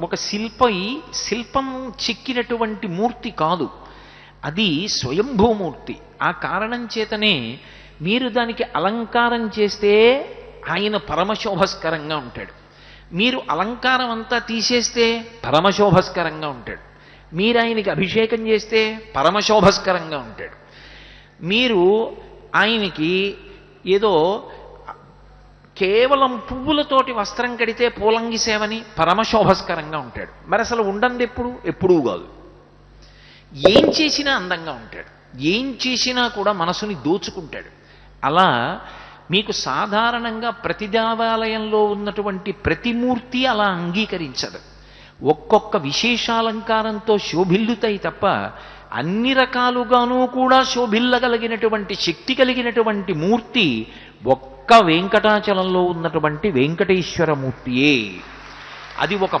ఒక శిల్పం చెక్కినటువంటి మూర్తి కాదు, అది స్వయంభూమూర్తి. ఆ కారణం చేతనే మీరు దానికి అలంకారం చేస్తే ఆయన పరమశోభస్కరంగా ఉంటాడు. మీరు అలంకారం అంతా తీసేస్తే పరమశోభస్కరంగా ఉంటాడు. మీరు ఆయనకి అభిషేకం చేస్తే పరమశోభస్కరంగా ఉంటాడు. మీరు ఆయనకి ఏదో కేవలం పువ్వులతోటి వస్త్రం కడితే పూలంగి సేవని పరమశోభస్కరంగా ఉంటాడు. మరి అసలు ఉండంది ఎప్పుడూ కాదు. ఏం చేసినా అందంగా ఉంటాడు, ఏం చేసినా కూడా మనసుని దోచుకుంటాడు. అలా మీకు సాధారణంగా ప్రతి దేవాలయంలో ఉన్నటువంటి ప్రతిమూర్తి అలా అంగీకరించదు. ఒక్కొక్క విశేషాలంకారంతో శోభిల్లుతాయి తప్ప అన్ని రకాలుగానూ కూడా శోభిల్లగలిగినటువంటి శక్తి కలిగినటువంటి మూర్తి ఒక్క వెంకటాచలంలో ఉన్నటువంటి వెంకటేశ్వర మూర్తియే. అది ఒక